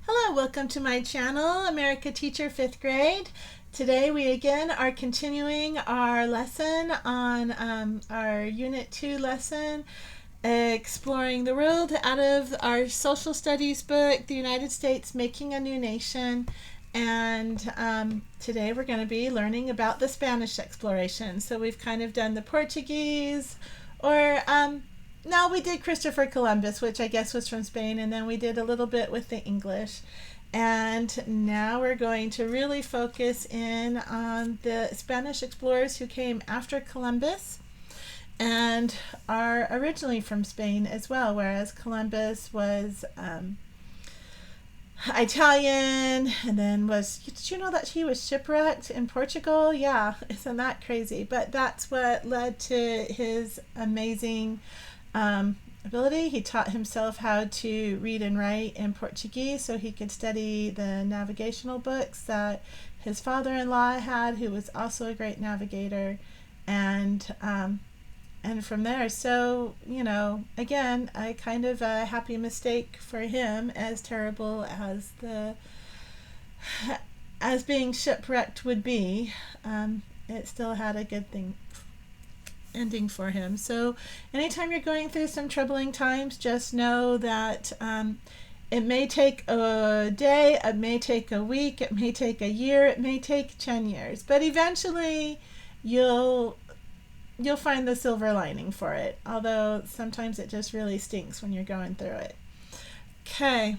Hello, welcome to my channel, America Teacher 5th grade. Today we again are continuing our lesson on our Unit 2 lesson, Exploring the World, out of our social studies book, The United States Making a New Nation. And today we're going to be learning about the Spanish exploration. So we've kind of done the Portuguese, or no, we did Christopher Columbus, which I guess was from Spain, and then we did a little bit with the English. And now we're going to really focus in on the Spanish explorers who came after Columbus and are originally from Spain as well, whereas Columbus was Italian, and then did you know that he was shipwrecked in Portugal? Yeah, isn't that crazy? But that's what led to his amazing ability. He taught himself how to read and write in Portuguese so he could study the navigational books that his father-in-law had, who was also a great navigator, and from there, so, you know, again, a kind of a happy mistake for him, as terrible as being shipwrecked would be. It still had a good ending for him. So anytime you're going through some troubling times, just know that it may take a day, it may take a week, it may take a year, it may take 10 years, but eventually you'll find the silver lining for it, although sometimes it just really stinks when you're going through it. Okay,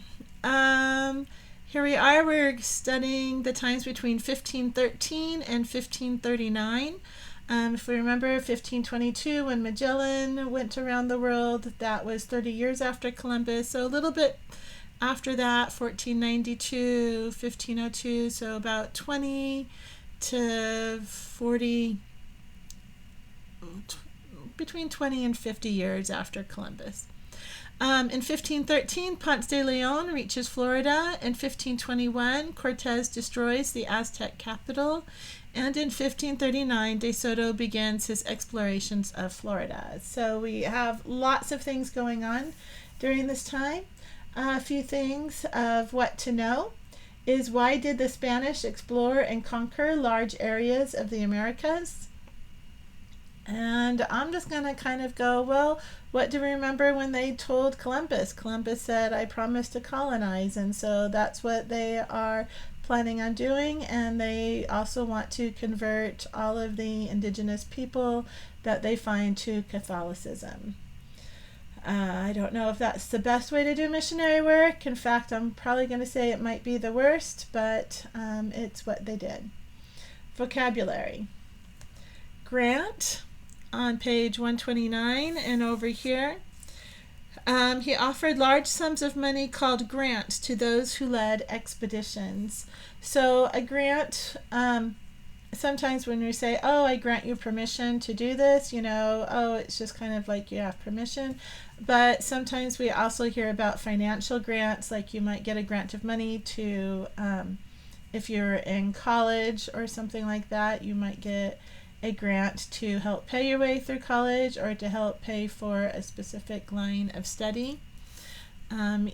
here we are. We're studying the times between 1513 and 1539. If we remember 1522, when Magellan went around the world, that was 30 years after Columbus. So a little bit after that, 1492, 1502, so about 20 to 40, between 20 and 50 years after Columbus. In 1513, Ponce de Leon reaches Florida. In 1521, Cortez destroys the Aztec capital. And in 1539, De Soto begins his explorations of Florida. So we have lots of things going on during this time. A few things of what to know is, why did the Spanish explore and conquer large areas of the Americas? And I'm just going to kind of go, well, what do we remember when they told Columbus? Columbus said, I promise to colonize, and so that's what they are planning on doing. And they also want to convert all of the indigenous people that they find to Catholicism. I don't know if that's the best way to do missionary work. In fact, I'm probably going to say it might be the worst, but it's what they did. Vocabulary. Grant on page 129 and over here. He offered large sums of money called grants to those who led expeditions. So a grant, sometimes when we say, oh, I grant you permission to do this, you know, oh, it's just kind of like you have permission. But sometimes we also hear about financial grants, like you might get a grant of money to, if you're in college or something like that, you might get a grant to help pay your way through college or to help pay for a specific line of study.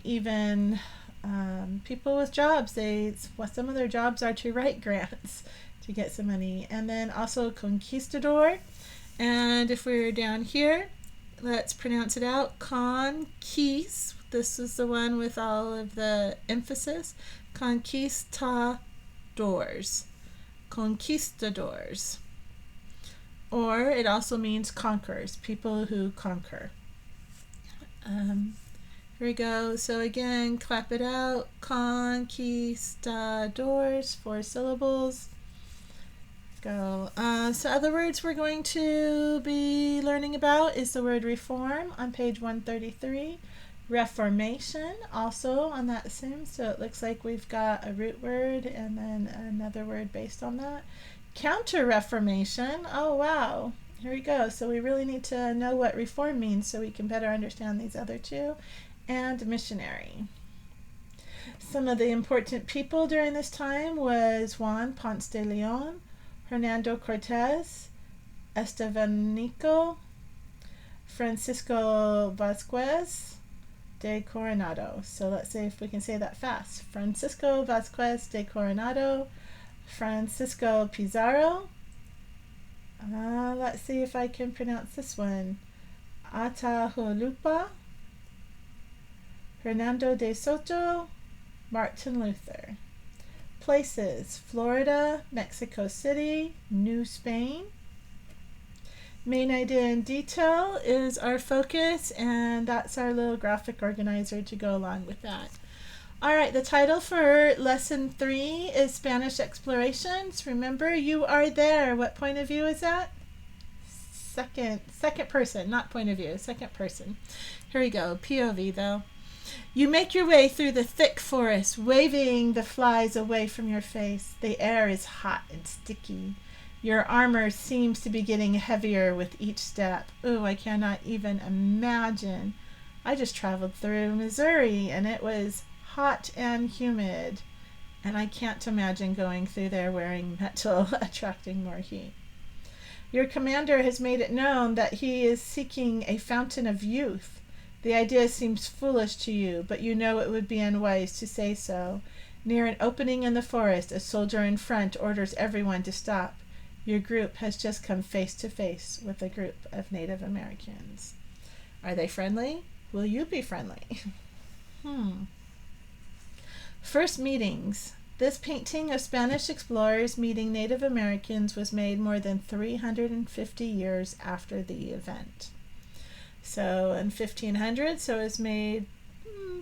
Even people with jobs, some of their jobs are to write grants to get some money. And then also conquistador. And if we were down here, let's pronounce it out. Conquist. This is the one with all of the emphasis. Conquistadors. Conquistadors. Or it also means conquerors, people who conquer. Here we go. So again, clap it out. Conquistadors, 4 syllables. Go. So other words we're going to be learning about is the word reform on page 133. Reformation also on that same. So it looks like we've got a root word and then another word based on that. Counter-reformation. Oh, wow. Here we go. So we really need to know what reform means so we can better understand these other two. And missionary. Some of the important people during this time was Juan Ponce de Leon, Hernando Cortez, Estevanico, Francisco Vasquez, de Coronado. So let's see if we can say that fast. Francisco Vasquez de Coronado, Francisco Pizarro. Let's see if I can pronounce this one. Atahualpa, Hernando de Soto, Martin Luther. Places: Florida, Mexico City, New Spain. Main idea and detail is our focus, and that's our little graphic organizer to go along with that. All right, the title for lesson 3 is Spanish Explorations. Remember, you are there. What point of view is that? Second person, not point of view, second person. Here we go, POV though. You make your way through the thick forest, waving the flies away from your face. The air is hot and sticky. Your armor seems to be getting heavier with each step. Ooh, I cannot even imagine. I just traveled through Missouri and it was hot and humid. And I can't imagine going through there wearing metal, attracting more heat. Your commander has made it known that he is seeking a fountain of youth. The idea seems foolish to you, but you know it would be unwise to say so. Near an opening in the forest, a soldier in front orders everyone to stop. Your group has just come face to face with a group of Native Americans. Are they friendly? Will you be friendly? First meetings. This painting of Spanish explorers meeting Native Americans was made more than 350 years after the event. So in 1500, so it was made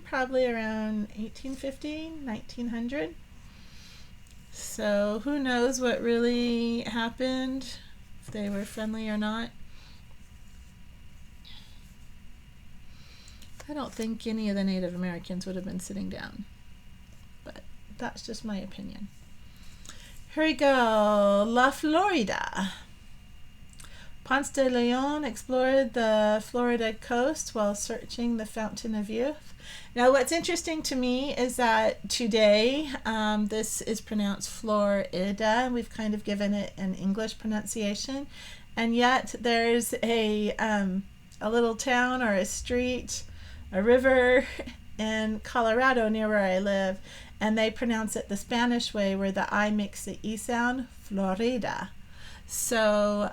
probably around 1850, 1900. So who knows what really happened, if they were friendly or not. I don't think any of the Native Americans would have been sitting down, but that's just my opinion. Here we go, La Florida. Ponce de Leon explored the Florida coast while searching the Fountain of Youth. Now, what's interesting to me is that today this is pronounced Florida. We've kind of given it an English pronunciation, and yet there's a little town or a street, a river in Colorado near where I live, and they pronounce it the Spanish way, where the I makes the E sound, Florida. So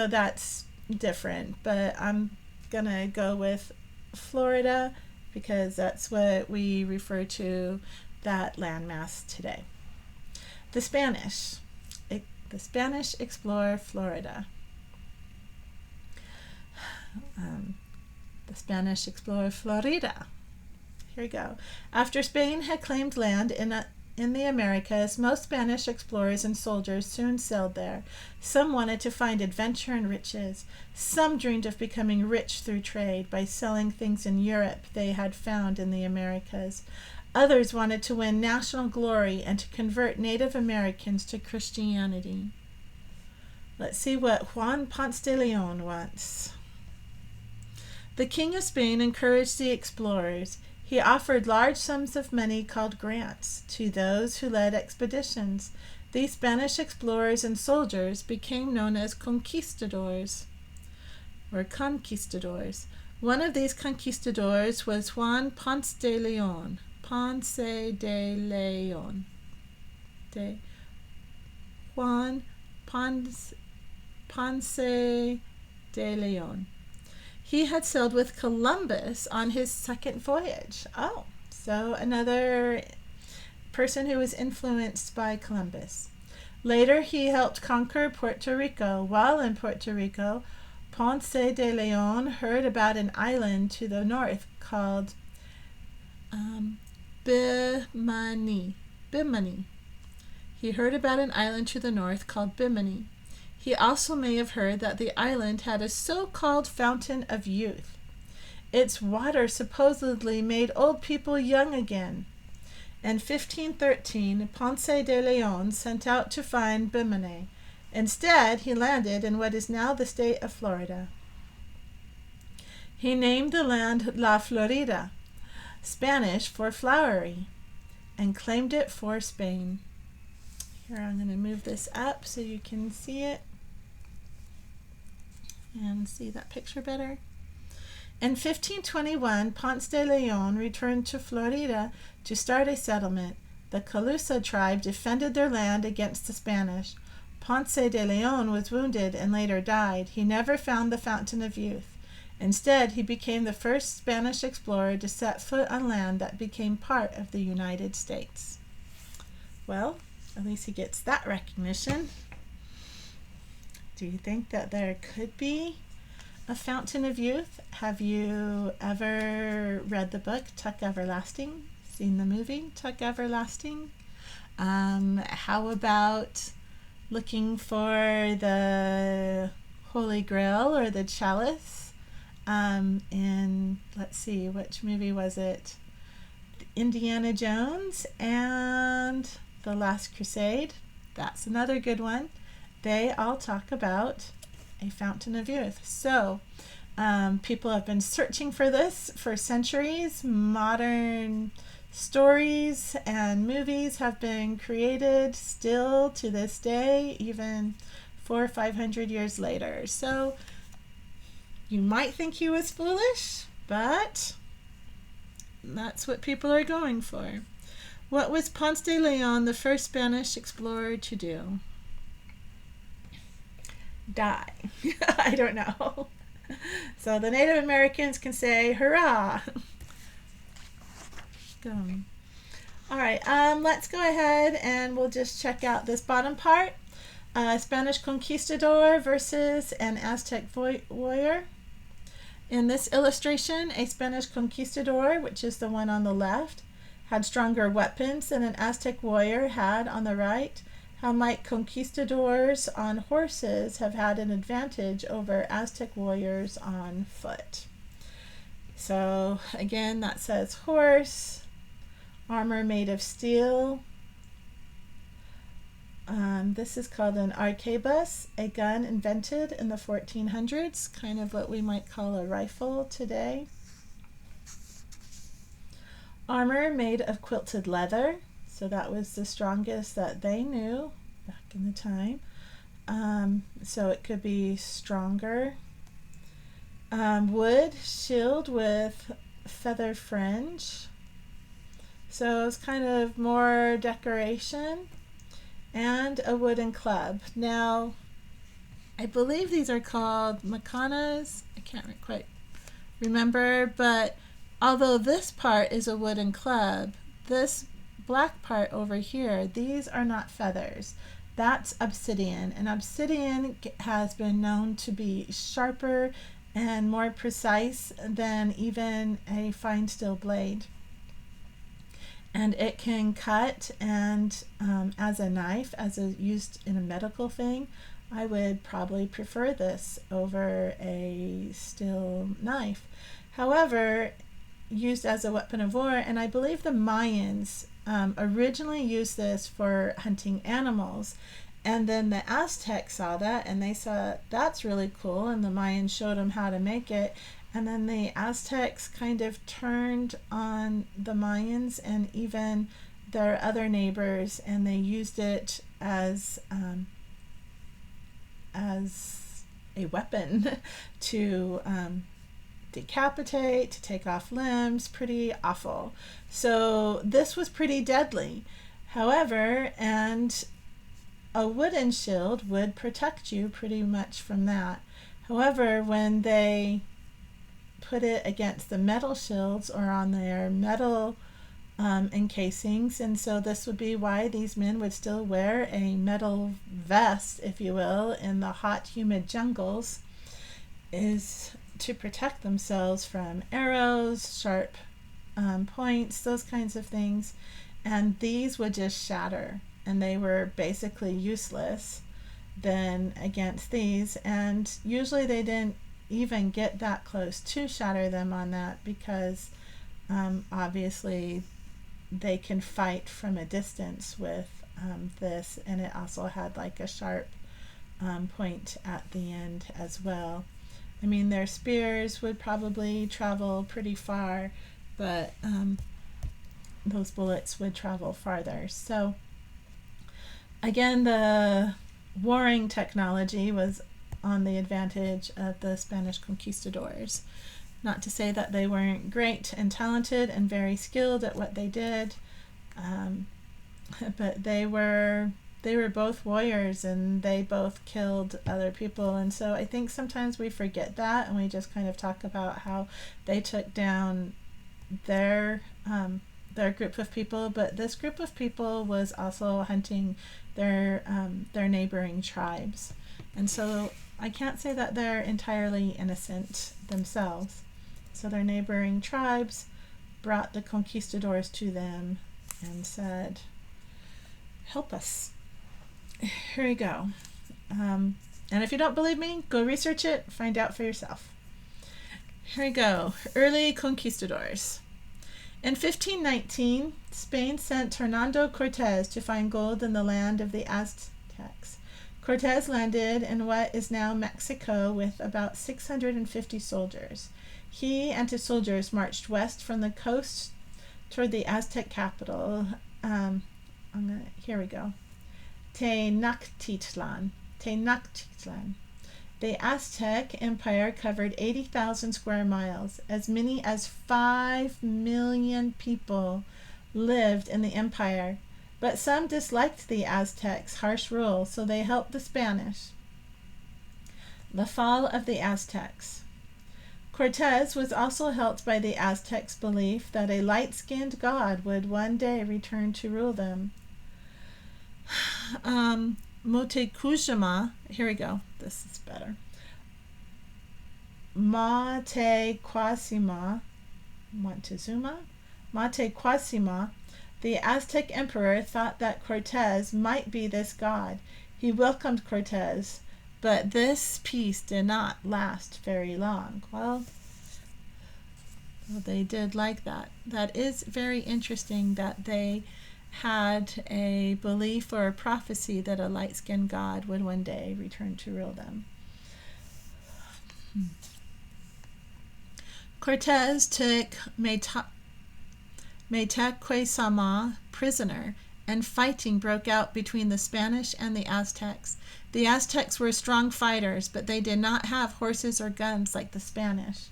that's different, but I'm gonna go with Florida because that's what we refer to that landmass today. The Spanish explore Florida. The Spanish explore Florida. Here we go. After Spain had claimed land in the Americas, most Spanish explorers and soldiers soon sailed there. Some wanted to find adventure and riches. Some dreamed of becoming rich through trade by selling things in Europe they had found in the Americas. Others wanted to win national glory and to convert Native Americans to Christianity. Let's see what Juan Ponce de Leon wants. The King of Spain encouraged the explorers. He offered large sums of money called grants to those who led expeditions. These Spanish explorers and soldiers became known as conquistadors, or conquistadors. One of these conquistadors was Juan Ponce de Leon. Ponce de Leon. Juan Ponce de Leon. He had sailed with Columbus on his second voyage. Oh, so another person who was influenced by Columbus. Later, he helped conquer Puerto Rico. While in Puerto Rico, Ponce de Leon heard about an island to the north called Bimini. He heard about an island to the north called Bimini. He also may have heard that the island had a so-called fountain of youth. Its water supposedly made old people young again. In 1513, Ponce de Leon set out to find Bimini. Instead, he landed in what is now the state of Florida. He named the land La Florida, Spanish for flowery, and claimed it for Spain. Here, I'm going to move this up so you can see it and see that picture better. In 1521, Ponce de Leon returned to Florida to start a settlement. The Calusa tribe defended their land against the Spanish. Ponce de Leon was wounded and later died. He never found the Fountain of Youth. Instead, he became the first Spanish explorer to set foot on land that became part of the United States. Well, at least he gets that recognition. Do you think that there could be a Fountain of Youth? Have you ever read the book Tuck Everlasting? Seen the movie Tuck Everlasting? How about looking for the Holy Grail or the Chalice? In, let's see, which movie was it? Indiana Jones and The Last Crusade. That's another good one. They all talk about a Fountain of Youth. So people have been searching for this for centuries. Modern stories and movies have been created still to this day, even 400 or 500 years later. So you might think he was foolish, but that's what people are going for. What was Ponce de Leon, the first Spanish explorer, to do? Die. I don't know. So the Native Americans can say, hurrah! All right, let's go ahead and we'll just check out this bottom part. Spanish conquistador versus an Aztec warrior. In this illustration, a Spanish conquistador, which is the one on the left, had stronger weapons than an Aztec warrior had on the right. How might conquistadors on horses have had an advantage over Aztec warriors on foot? So again, that says horse, armor made of steel. This is called an arquebus, a gun invented in the 1400s, kind of what we might call a rifle today. Armor made of quilted leather, so that was the strongest that they knew back in the time. So it could be stronger. Wood shield with feather fringe, so it's kind of more decoration. And a wooden club. Now, I believe these are called macanas. I can't quite remember, but although this part is a wooden club, this black part over here, these are not feathers. That's obsidian, and obsidian has been known to be sharper and more precise than even a fine steel blade. And it can cut, and as a knife, used in a medical thing, I would probably prefer this over a steel knife. However, used as a weapon of war, and I believe the Mayans originally used this for hunting animals, and then the Aztecs saw that and they saw that's really cool, and the Mayans showed them how to make it. And then the Aztecs kind of turned on the Mayans and even their other neighbors, and they used it as a weapon to decapitate, to take off limbs. Pretty awful. So this was pretty deadly. However, and a wooden shield would protect you pretty much from that. However, when they put it against the metal shields or on their metal encasings, and so this would be why these men would still wear a metal vest, if you will, in the hot, humid jungles, is to protect themselves from arrows, sharp points, those kinds of things. And these would just shatter, and they were basically useless then against these, and usually they didn't even get that close to shatter them on that, because obviously they can fight from a distance with this, and it also had like a sharp point at the end as well. I mean, their spears would probably travel pretty far, but those bullets would travel farther. So again, the warring technology was on the advantage of the Spanish conquistadors. Not to say that they weren't great and talented and very skilled at what they did, but they were both warriors, and they both killed other people. And so I think sometimes we forget that, and we just kind of talk about how they took down their group of people, but this group of people was also hunting their neighboring tribes. And so I can't say that they're entirely innocent themselves. So their neighboring tribes brought the conquistadors to them and said, help us. Here we go. And if you don't believe me, go research it, find out for yourself. Here we go. Early conquistadors. In 1519, Spain sent Hernando Cortez to find gold in the land of the Aztecs. Cortez landed in what is now Mexico with about 650 soldiers. He and his soldiers marched west from the coast toward the Aztec capital. Here we go. Tenochtitlan. The Aztec Empire covered 80,000 square miles. As many as 5 million people lived in the empire, but some disliked the Aztecs' harsh rule, so they helped the Spanish. The fall of the Aztecs. Cortez was also helped by the Aztecs' belief that a light-skinned god would one day return to rule them. Moctezuma, here we go, this is better. Moctezuma, the Aztec emperor, thought that Cortez might be this god. He welcomed Cortez, but this peace did not last very long. Well, they did like that. That is very interesting that they had a belief or a prophecy that a light-skinned god would one day return to rule them. Cortez took Moctezuma prisoner, and fighting broke out between the Spanish and the Aztecs. The Aztecs were strong fighters, but they did not have horses or guns like the Spanish.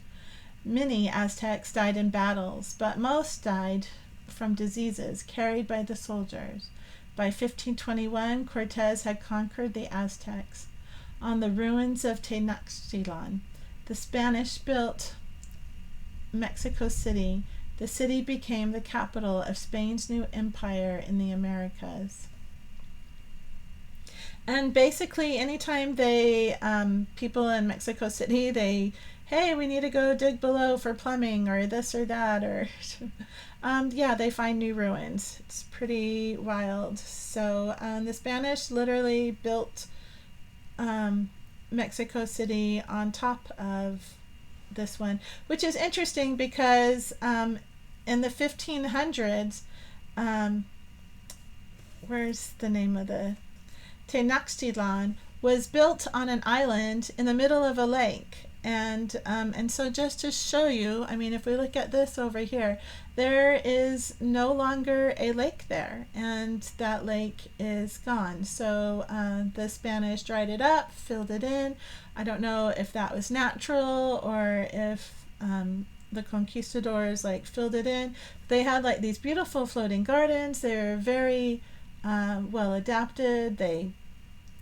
Many Aztecs died in battles, but most died from diseases carried by the soldiers. By 1521, Cortez had conquered the Aztecs. On the ruins of Tenochtitlan, the Spanish built Mexico City. The city became the capital of Spain's new empire in the Americas. And basically, anytime they, people in Mexico City, hey, we need to go dig below for plumbing or this or that, or they find new ruins. It's pretty wild. So the Spanish literally built Mexico City on top of this one, which is interesting because in the 1500s, where's the name of the Tenochtitlan was built on an island in the middle of a lake. And so just to show you, I mean, if we look at this over here, there is no longer a lake there, and that lake is gone. So the Spanish dried it up, filled it in. I don't know if that was natural or if the conquistadors filled it in. They had these beautiful floating gardens. They were very well adapted. They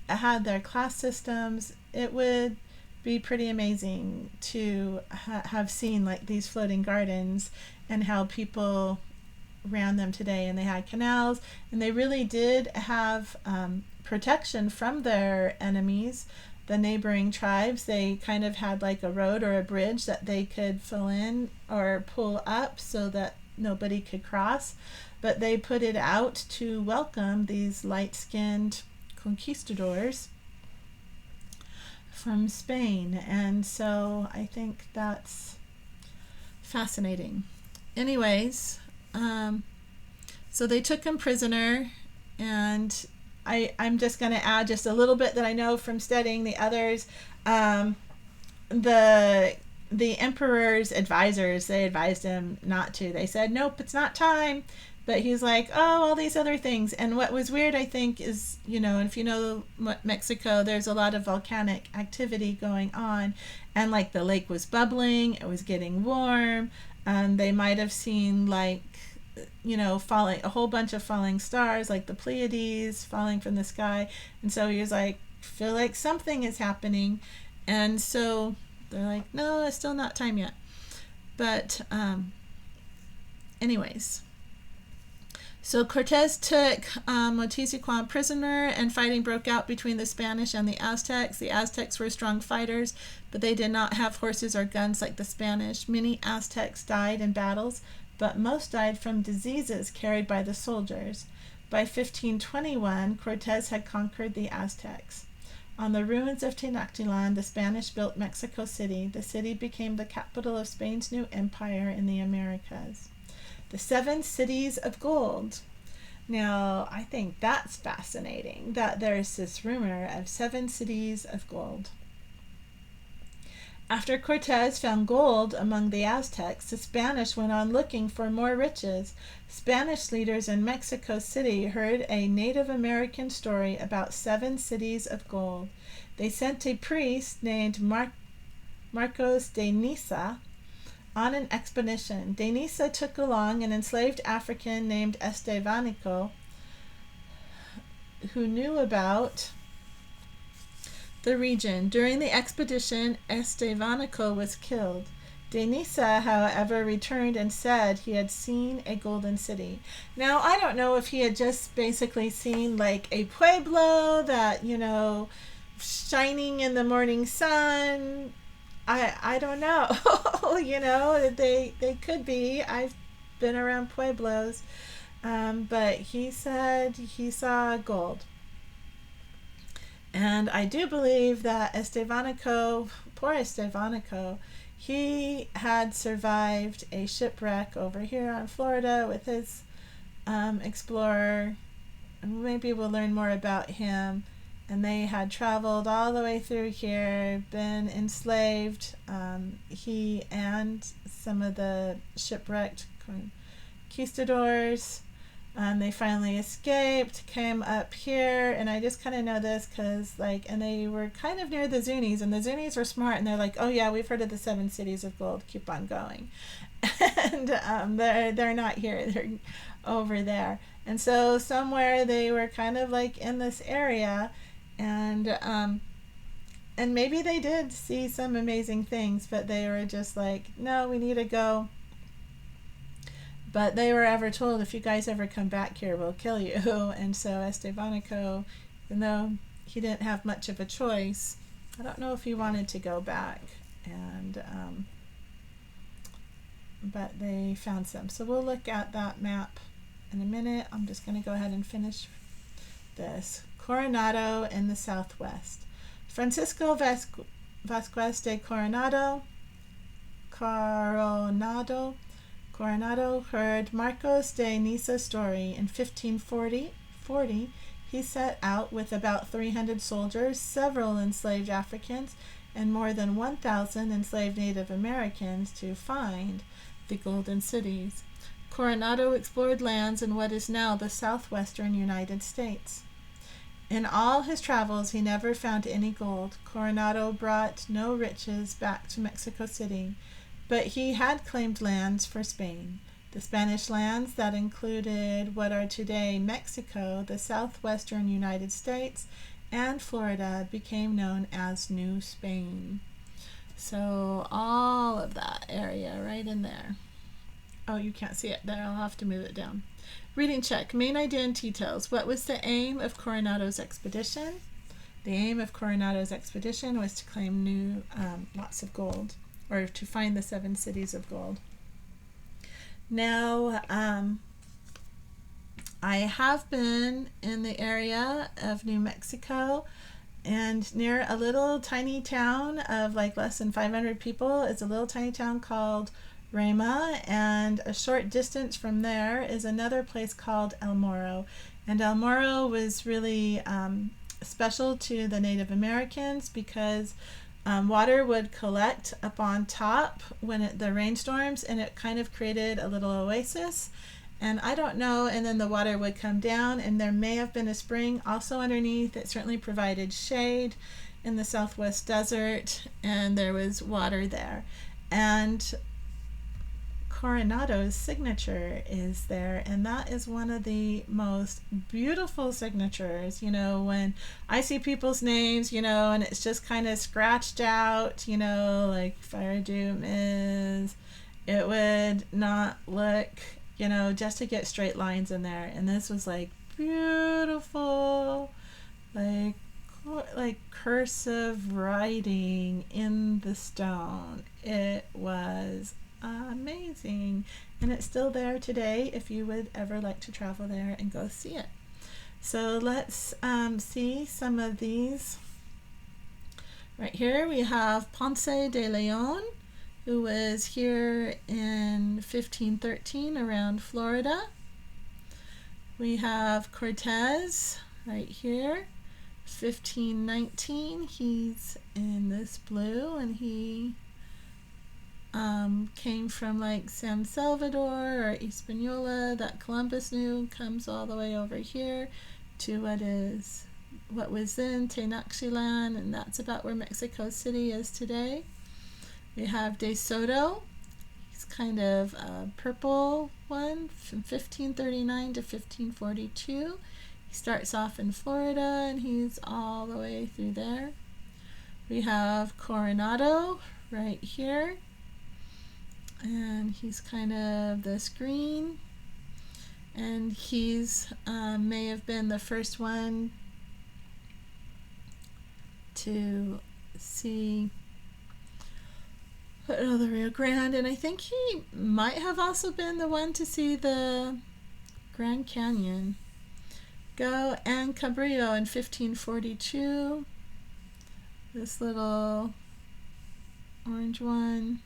had their class systems. It would be pretty amazing to have seen these floating gardens and how people ran them today. And they had canals, and they really did have protection from their enemies, the neighboring tribes. They kind of had a road or a bridge that they could fill in or pull up so that nobody could cross, but they put it out to welcome these light-skinned conquistadors from Spain. And so I think that's fascinating. Anyways, so they took him prisoner, and I'm just going to add just a little bit that I know from studying the others. The emperor's advisors, they advised him not to. They said, nope, it's not time. But he's like, oh, all these other things. And what was weird, I think, is, if you know Mexico, there's a lot of volcanic activity going on. and like the lake was bubbling, it was getting warm, and they might have seen like, you know, falling, a whole bunch of falling stars, like the Pleiades falling from the sky. And so he was like, feel like something is happening. And so they're like, no, it's still not time yet. But anyways, so Cortez took Montezuma prisoner, and fighting broke out between the Spanish and the Aztecs. The Aztecs were strong fighters, but they did not have horses or guns like the Spanish. Many Aztecs died in battles, but most died from diseases carried by the soldiers. By 1521, Cortez had conquered the Aztecs. On the ruins of Tenochtitlan, the Spanish built Mexico City. The city became the capital of Spain's new empire in the Americas. The 7 cities of gold. Now, I think that's fascinating, that there's this rumor of 7 cities of gold. After Cortez found gold among the Aztecs, the Spanish went on looking for more riches. Spanish leaders in Mexico City heard a Native American story about 7 cities of gold. They sent a priest named Marcos de Niza on an expedition. De Niza took along an enslaved African named Estevanico, who knew about the region. During the expedition, Estevanico was killed. De Niza, however, returned and said he had seen a golden city. Now, I don't know if he had just basically seen like a pueblo that, you know, shining in the morning sun. I don't know. You know, they could be. I've been around pueblos. But he said he saw gold. And I do believe that Estevanico, poor Estevanico, he had survived a shipwreck over here on Florida with his explorer. Maybe we'll learn more about him. And they had traveled all the way through here, been enslaved. He and some of the shipwrecked conquistadors. They finally escaped, came up here, and I just kind of know this because, like, and they were kind of near the Zunis, and the Zunis were smart, and they're like, oh yeah, we've heard of the 7 cities of gold, keep on going. And they're not here, they're over there. And so somewhere they were kind of like in this area, and maybe they did see some amazing things, but they were just like, no, we need to go. But they were ever told, if you guys ever come back here, we'll kill you. And so Estevanico, even though he didn't have much of a choice, I don't know if he wanted to go back. And but they found some. So we'll look at that map in a minute. I'm just going to go ahead and finish this. Coronado in the southwest. Francisco Vasquez de Coronado heard Marcos de Niza's story. In 1540, he set out with about 300 soldiers, several enslaved Africans, and more than 1,000 enslaved Native Americans to find the golden cities. Coronado explored lands in what is now the southwestern United States. In all his travels, he never found any gold. Coronado brought no riches back to Mexico City, but he had claimed lands for Spain. The Spanish lands that included what are today Mexico, the southwestern United States, and Florida became known as New Spain. So all of that area right in there. Oh, you can't see it there. I'll have to move it down. Reading check. Main idea and details. What was the aim of Coronado's expedition? The aim of Coronado's expedition was to claim lots of gold, or to find the 7 cities of gold. Now, I have been in the area of New Mexico, and near a little tiny town of like less than 500 people is a little tiny town called Rama, and a short distance from there is another place called El Morro. And El Morro was really special to the Native Americans because water would collect up on top when the rainstorms, and it kind of created a little oasis. And I don't know, and then the water would come down, and there may have been a spring also underneath. It certainly provided shade, in the Southwest desert, and there was water there. And Coronado's signature is there, and that is one of the most beautiful signatures. When I see people's names, and it's just kind of scratched out, like Fire Doom is, it would not look, just to get straight lines in there. And this was like beautiful, like cursive writing in the stone. It was amazing, and it's still there today if you would ever like to travel there and go see it. So let's see some of these. Right here we have Ponce de Leon, who was here in 1513 around Florida. We have Cortez right here, 1519. He's in this blue, and he came from like San Salvador or Hispaniola that Columbus knew, comes all the way over here to what was then Tenochtitlan, and that's about where Mexico City is today. We have De Soto. He's kind of a purple one from 1539 to 1542. He starts off in Florida, and he's all the way through there. We have Coronado right here, and he's kind of this green, and he's may have been the first one to see the Rio Grande, and I think he might have also been the one to see the Grand Canyon go. And Cabrillo in 1542, this little orange one.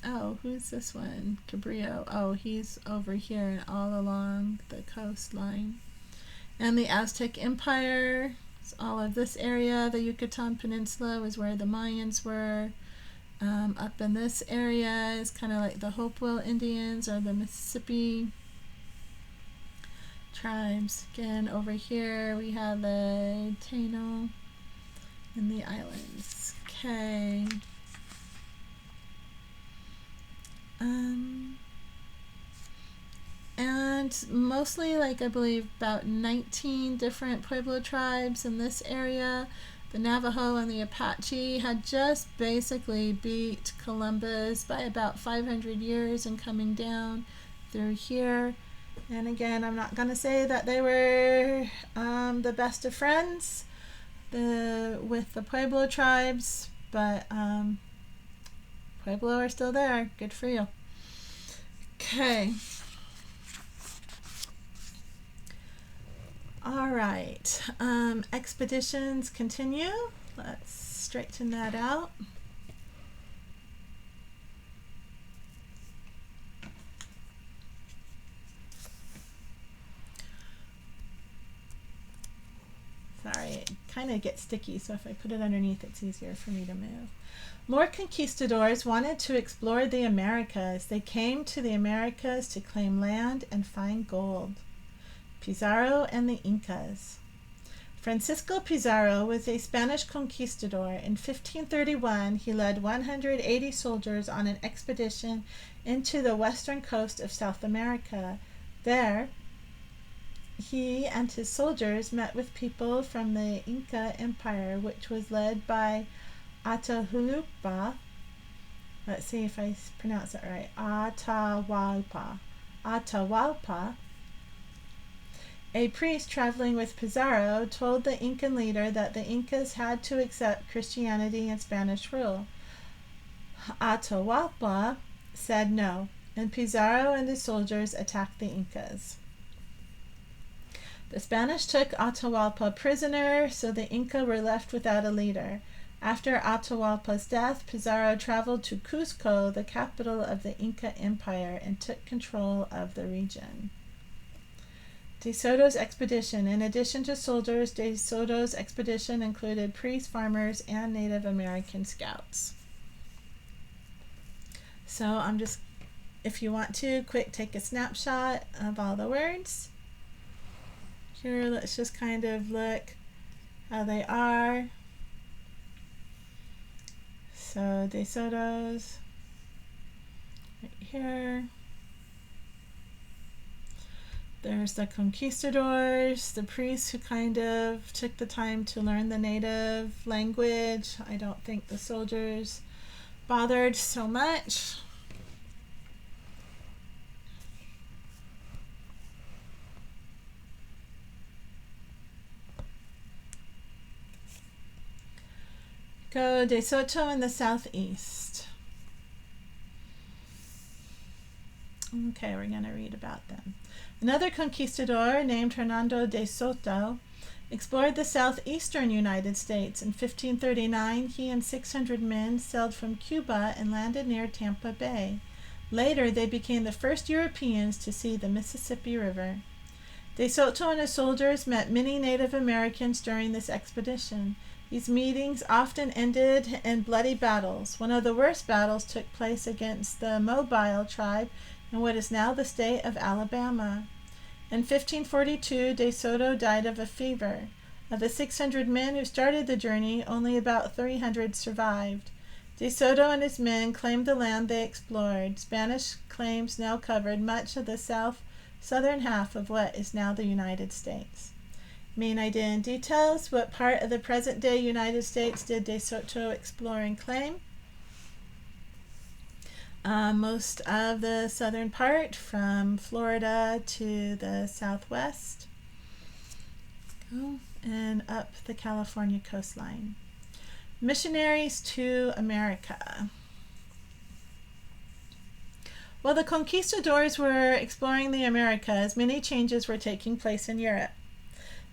Oh, who's this one? Cabrillo. Oh, he's over here and all along the coastline. And the Aztec Empire, all of this area. The Yucatan Peninsula was where the Mayans were. Up in this area is kind of like the Hopewell Indians or the Mississippi tribes. Again, over here we have the Taino and the islands. Okay. And mostly, like, I believe about 19 different Pueblo tribes in this area. The Navajo and the Apache had just basically beat Columbus by about 500 years and coming down through here. And again, I'm not going to say that they were the best of friends with the Pueblo tribes, but Pueblo are still there. Good for you. Okay. All right. Expeditions continue. Let's straighten that out. Sorry, it kind of gets sticky, so if I put it underneath, it's easier for me to move. More conquistadors wanted to explore the Americas. They came to the Americas to claim land and find gold. Pizarro and the Incas. Francisco Pizarro was a Spanish conquistador. In 1531, he led 180 soldiers on an expedition into the western coast of South America. There, he and his soldiers met with people from the Inca Empire, which was led by Atahualpa. Let's see if I pronounce it right. Atahualpa. A priest traveling with Pizarro told the Incan leader that the Incas had to accept Christianity and Spanish rule. Atahualpa said no, and Pizarro and his soldiers attacked the Incas. The Spanish took Atahualpa prisoner, so the Inca were left without a leader. After Atahualpa's death, Pizarro traveled to Cusco, the capital of the Inca Empire, and took control of the region. De Soto's expedition. In addition to soldiers, De Soto's expedition included priests, farmers, and Native American scouts. So I'm just, if you want to, quick take a snapshot of all the words. Here, let's just kind of look how they are. So De Soto's right here. There's the conquistadors, the priests who kind of took the time to learn the native language. I don't think the soldiers bothered so much. Go De Soto in the southeast. Okay, we're going to read about them. Another conquistador named Hernando de Soto explored the southeastern United States. In 1539, he and 600 men sailed from Cuba and landed near Tampa Bay. Later, they became the first Europeans to see the Mississippi River. De Soto and his soldiers met many Native Americans during this expedition. These meetings often ended in bloody battles. One of the worst battles took place against the Mobile tribe in what is now the state of Alabama. In 1542, De Soto died of a fever. Of the 600 men who started the journey, only about 300 survived. De Soto and his men claimed the land they explored. Spanish claims now covered much of the southern half of what is now the United States. Main idea and details. What part of the present-day United States did De Soto explore and claim? Most of the southern part, from Florida to the southwest, and up the California coastline. Missionaries to America. While the conquistadors were exploring the Americas, many changes were taking place in Europe.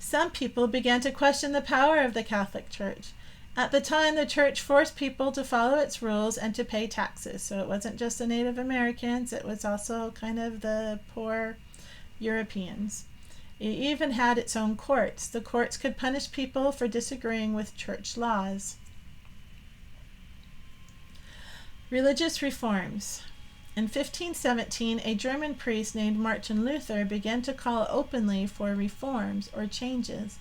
Some people began to question the power of the Catholic Church. At the time, the church forced people to follow its rules and to pay taxes. So it wasn't just the Native Americans, it was also kind of the poor Europeans. It even had its own courts. The courts could punish people for disagreeing with church laws. Religious reforms. In 1517, a German priest named Martin Luther began to call openly for reforms or changes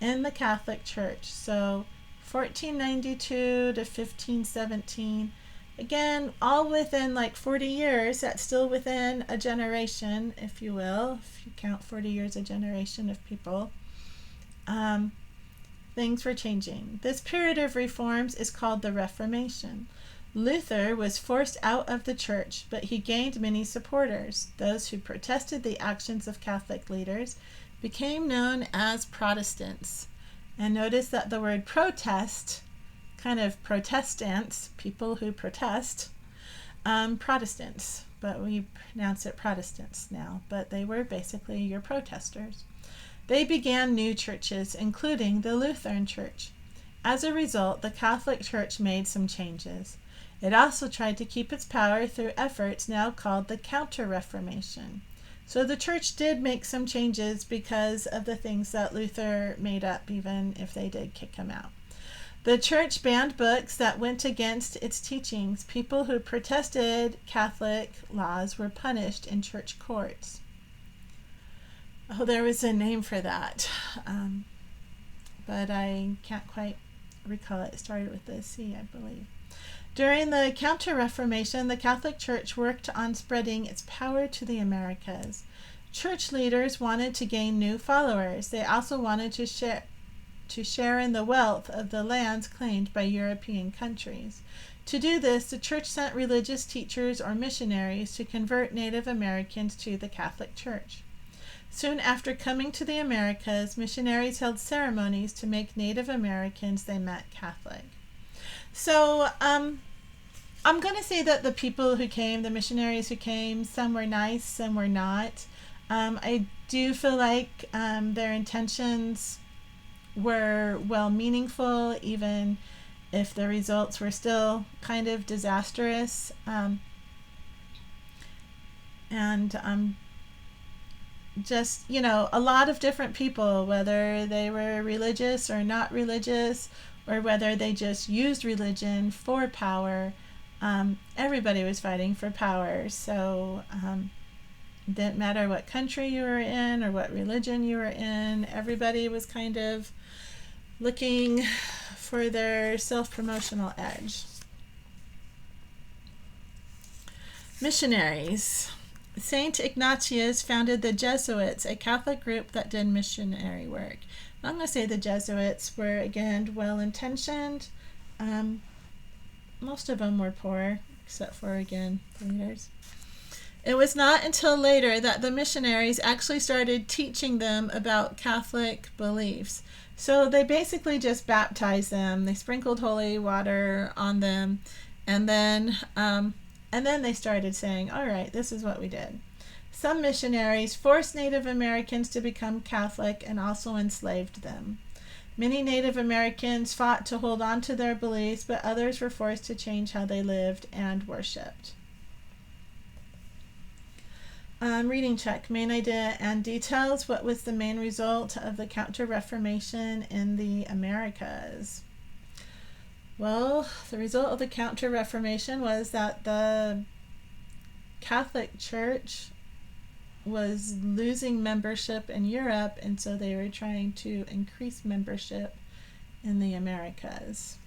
in the Catholic Church. So 1492 to 1517, again, all within like 40 years. That's still within a generation, if you will, if you count 40 years a generation of people. Things were changing. This period of reforms is called the Reformation. Luther was forced out of the church, but he gained many supporters. Those who protested the actions of Catholic leaders became known as Protestants. And notice that the word protest, kind of Protestants, people who protest, Protestants, but we pronounce it Protestants now, but they were basically your protesters. They began new churches, including the Lutheran Church. As a result, the Catholic Church made some changes. It also tried to keep its power through efforts now called the Counter-Reformation. So the church did make some changes because of the things that Luther made up, even if they did kick him out. The church banned books that went against its teachings. People who protested Catholic laws were punished in church courts. Oh, there was a name for that, but I can't quite recall it. It started with a C, I believe. During the Counter-Reformation, the Catholic Church worked on spreading its power to the Americas. Church leaders wanted to gain new followers. They also wanted to share in the wealth of the lands claimed by European countries. To do this, the church sent religious teachers or missionaries to convert Native Americans to the Catholic Church. Soon after coming to the Americas, missionaries held ceremonies to make Native Americans they met Catholic. So I'm going to say that the people who came, the missionaries who came, some were nice, some were not. I do feel like their intentions were well meaningful, even if the results were still kind of disastrous. Just, a lot of different people, whether they were religious or not religious, or whether they just used religion for power, everybody was fighting for power. So it didn't matter what country you were in or what religion you were in. Everybody was kind of looking for their self-promotional edge. Missionaries. Saint Ignatius founded the Jesuits, a Catholic group that did missionary work. I'm going to say the Jesuits were, again, well-intentioned. Most of them were poor, except for, again, the leaders. It was not until later that the missionaries actually started teaching them about Catholic beliefs. So they basically just baptized them. They sprinkled holy water on them, and then they started saying, all right, this is what we did. Some missionaries forced Native Americans to become Catholic and also enslaved them. Many Native Americans fought to hold on to their beliefs, but others were forced to change how they lived and worshipped. Reading check. Main idea and details. What was the main result of the Counter-Reformation in the Americas? Well, the result of the Counter-Reformation was that the Catholic Church was losing membership in Europe, and so they were trying to increase membership in the Americas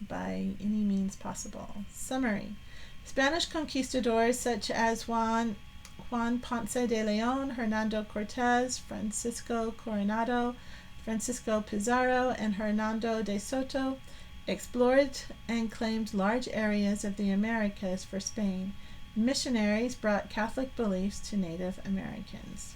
by any means possible. Summary. Spanish conquistadors such as Juan Ponce de Leon, Hernando Cortez, Francisco Coronado, Francisco Pizarro, and Hernando de Soto explored and claimed large areas of the Americas for Spain. Missionaries brought Catholic beliefs to Native Americans.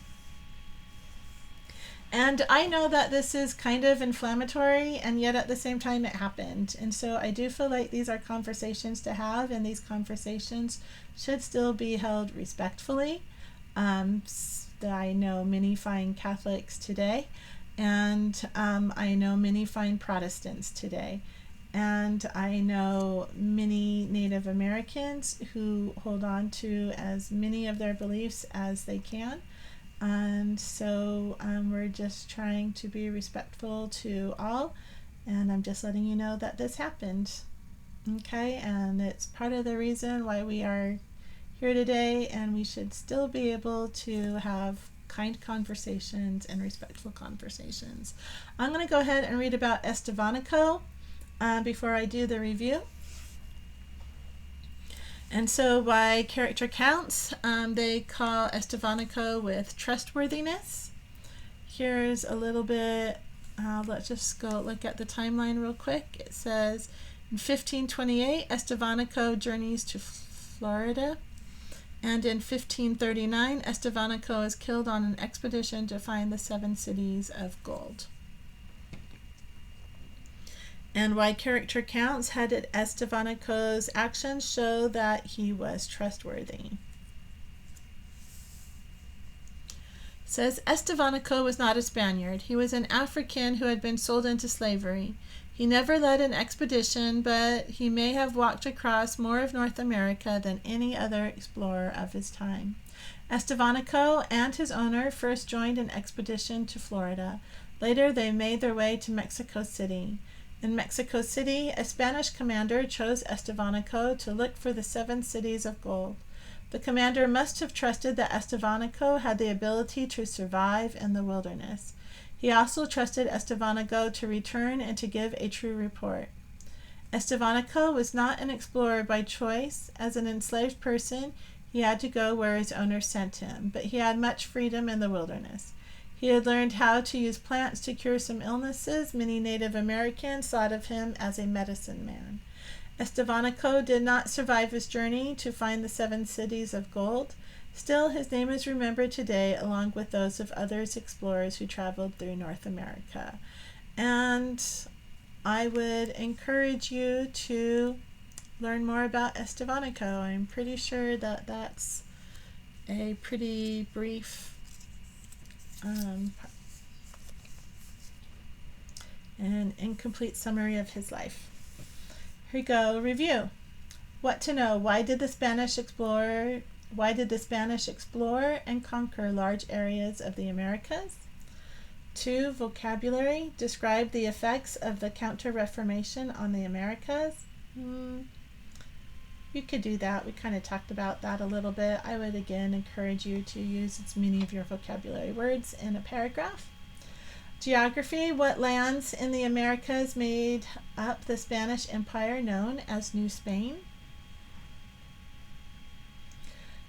And I know that this is kind of inflammatory, and yet at the same time it happened. And so I do feel like these are conversations to have, and these conversations should still be held respectfully. I know many fine Catholics today, and I know many fine Protestants today. And I know many Native Americans who hold on to as many of their beliefs as they can. And so we're just trying to be respectful to all, and I'm just letting you know that this happened. Okay, and it's part of the reason why we are here today, and we should still be able to have kind conversations and respectful conversations. I'm going to go ahead and read about Estevanico before I do the review. And so by character counts, they call Estevanico with trustworthiness. Here's a little bit, let's just go look at the timeline real quick. It says, in 1528, Estevanico journeys to Florida. And in 1539, Estevanico is killed on an expedition to find the 7 cities of gold. And why character counts, how did Estevanico's actions show that he was trustworthy? It says Estevanico was not a Spaniard. He was an African who had been sold into slavery. He never led an expedition, but he may have walked across more of North America than any other explorer of his time. Estevanico and his owner first joined an expedition to Florida. Later, they made their way to Mexico City. In Mexico City, a Spanish commander chose Estevanico to look for the 7 cities of gold. The commander must have trusted that Estevanico had the ability to survive in the wilderness. He also trusted Estevanico to return and to give a true report. Estevanico was not an explorer by choice. As an enslaved person, he had to go where his owner sent him, but he had much freedom in the wilderness. He had learned how to use plants to cure some illnesses. Many Native Americans thought of him as a medicine man. Estevanico did not survive his journey to find the 7 cities of gold. Still, his name is remembered today along with those of others explorers who traveled through North America. And I would encourage you to learn more about Estevanico. I'm pretty sure that that's a pretty brief an incomplete summary of his life. Here we go. Review. What to know. Why did the Spanish explore and conquer large areas of the Americas? 2. Vocabulary. Describe the effects of the Counter-Reformation on the Americas. You could do that. We kind of talked about that a little bit. I would again encourage you to use as many of your vocabulary words in a paragraph. Geography. What lands in the Americas made up the Spanish Empire known as New Spain?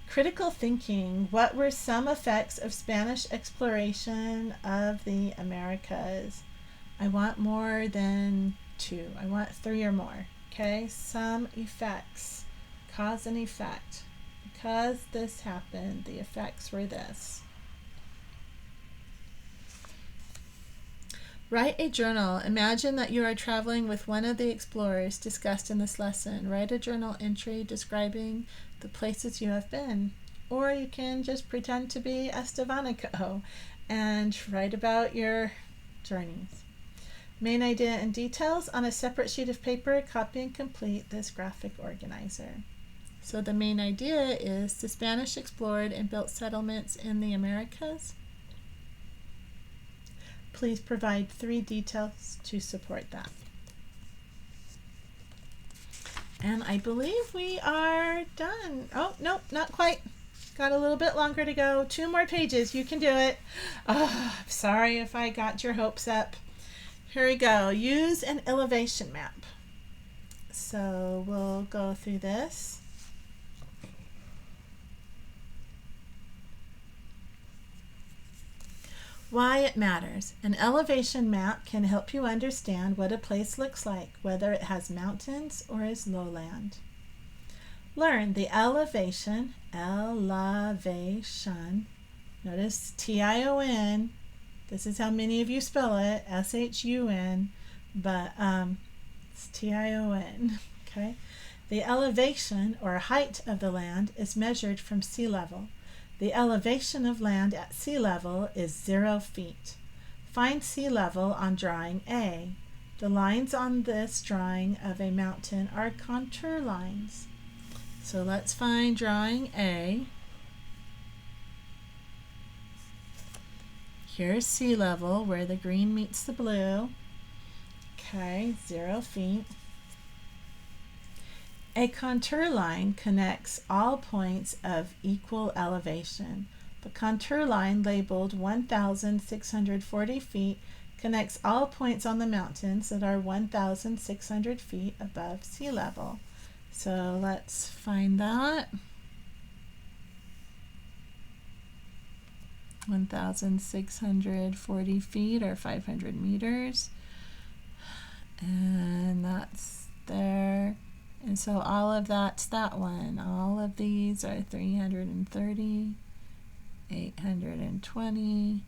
Critical thinking. What were some effects of Spanish exploration of the Americas? I want more than 2. I want 3 or more. Okay, some effects. Cause and effect. Because this happened, the effects were this. Write a journal. Imagine that you are traveling with one of the explorers discussed in this lesson. Write a journal entry describing the places you have been. Or you can just pretend to be Estevanico and write about your journeys. Main idea and details. On a separate sheet of paper, copy and complete this graphic organizer. So the main idea is the Spanish explored and built settlements in the Americas. Please provide 3 details to support that. And I believe we are done. Oh, nope, not quite. Got a little bit longer to go. 2 more pages. You can do it. Oh, I'm sorry if I got your hopes up. Here we go. Use an elevation map. So we'll go through this. Why it matters. An elevation map can help you understand what a place looks like, whether it has mountains or is lowland. Learn the elevation, notice T-I-O-N, this is how many of you spell it, S-H-U-N, but it's T-I-O-N, okay? The elevation or height of the land is measured from sea level. The elevation of land at sea level is 0 feet. Find sea level on drawing A. The lines on this drawing of a mountain are contour lines. So let's find drawing A. Here's sea level where the green meets the blue. Okay, 0 feet. A contour line connects all points of equal elevation. The contour line labeled 1,640 feet connects all points on the mountains that are 1,600 feet above sea level. So let's find that. 1,640 feet or 500 meters. And that's there. And so all of that's that one. All of these are 330, 820,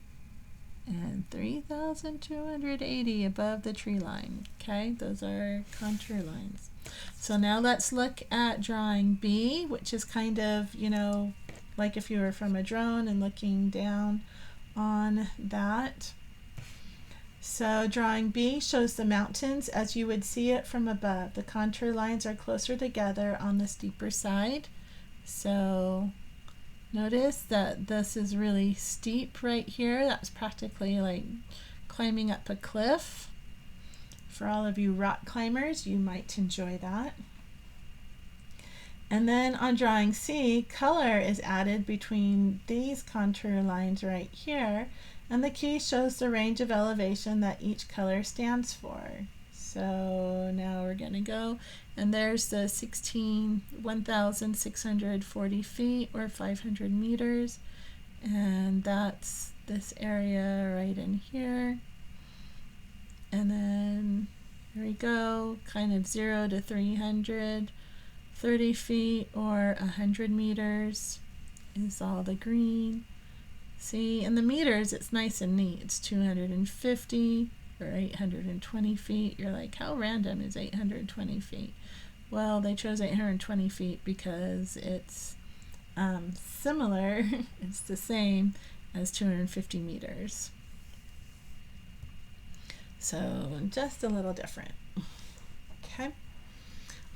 and 3,280 above the tree line. Okay, those are contour lines. So now let's look at drawing B, which is kind of, you know, like if you were from a drone and looking down on that. So drawing B shows the mountains as you would see it from above. The contour lines are closer together on the steeper side. So notice that this is really steep right here. That's practically like climbing up a cliff. For all of you rock climbers, you might enjoy that. And then on drawing C, color is added between these contour lines right here. And the key shows the range of elevation that each color stands for. So now we're going to go, and there's the 1,640 feet or 500 meters. And that's this area right in here. And then here we go, kind of 0 to 330 feet or 100 meters is all the green. See, in the meters, it's nice and neat. It's 250 or 820 feet. You're like, how random is 820 feet? Well, they chose 820 feet because it's similar, it's the same as 250 meters. So just a little different. Okay.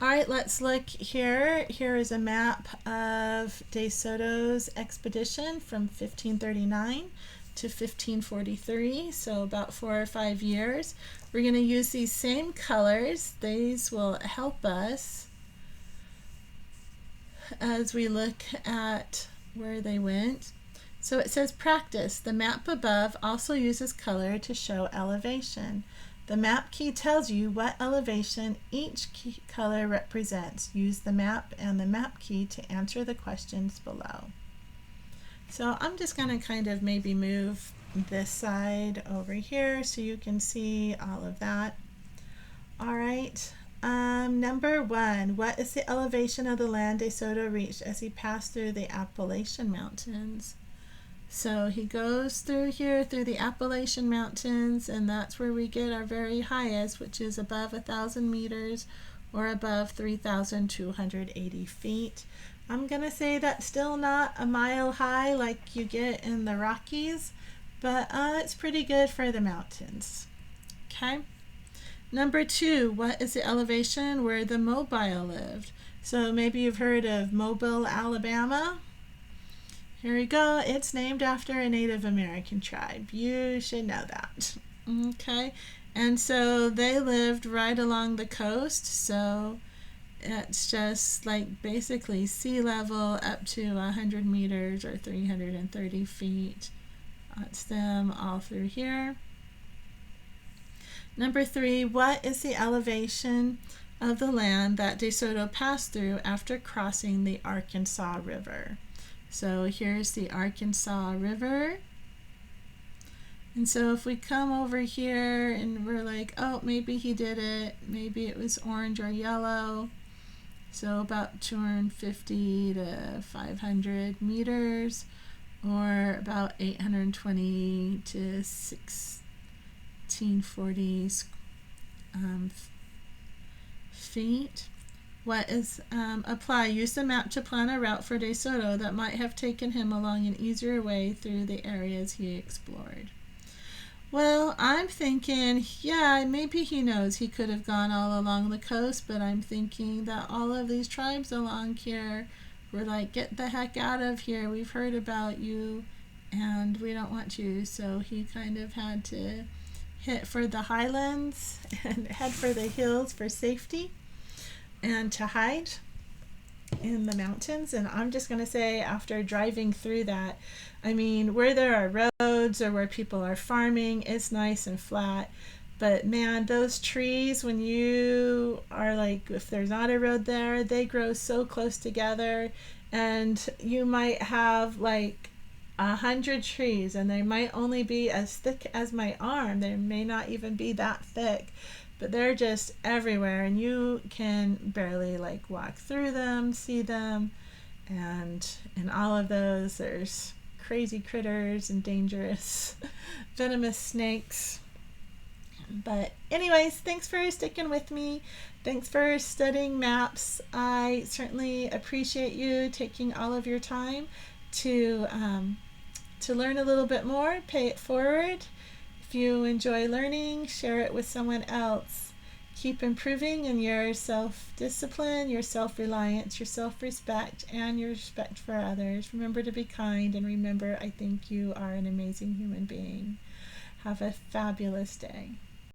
All right, let's look here. Here is a map of De Soto's expedition from 1539 to 1543, so about 4 or 5 years. We're going to use these same colors. These will help us as we look at where they went. So it says practice. The map above also uses color to show elevation. The map key tells you what elevation each color represents. Use the map and the map key to answer the questions below. So I'm just going to kind of maybe move this side over here so you can see all of that. All right. Number 1, what is the elevation of the land De Soto reached as he passed through the Appalachian Mountains? So he goes through here through the Appalachian Mountains, and that's where we get our very highest, which is above 1,000 meters or above 3,280 feet. I'm going to say that's still not a mile high like you get in the Rockies, but it's pretty good for the mountains. Okay. Number 2, what is the elevation where the Mobile lived? So maybe you've heard of Mobile, Alabama. Here we go. It's named after a Native American tribe. You should know that. Okay. And so they lived right along the coast. So it's just like basically sea level up to 100 meters or 330 feet. That's them all through here. Number 3, what is the elevation of the land that De Soto passed through after crossing the Arkansas River? So here's the Arkansas River. And so if we come over here and we're like, oh, maybe he did it. Maybe it was orange or yellow. So about 250 to 500 meters, or about 820 to 1640 feet. What is apply? Use the map to plan a route for De Soto that might have taken him along an easier way through the areas he explored. Well, I'm thinking, yeah, maybe he knows he could have gone all along the coast, but I'm thinking that all of these tribes along here were like, get the heck out of here. We've heard about you and we don't want you. So he kind of had to hit for the highlands and head for the hills for safety and to hide in the mountains. And I'm just going to say, after driving through that, I mean, where there are roads or where people are farming, it's nice and flat. But man, those trees, when you are like, if there's not a road there, they grow so close together, and you might have like 100 trees and they might only be as thick as my arm. They may not even be that thick, but they're just everywhere and you can barely like walk through them, see them. And in all of those, there's crazy critters and dangerous venomous snakes. But anyways, thanks for sticking with me. Thanks for studying maps. I certainly appreciate you taking all of your time to learn a little bit more. Pay it forward. If you enjoy learning, share it with someone else. Keep improving in your self-discipline, your self-reliance, your self-respect, and your respect for others. Remember to be kind, and remember, I think you are an amazing human being. Have a fabulous day.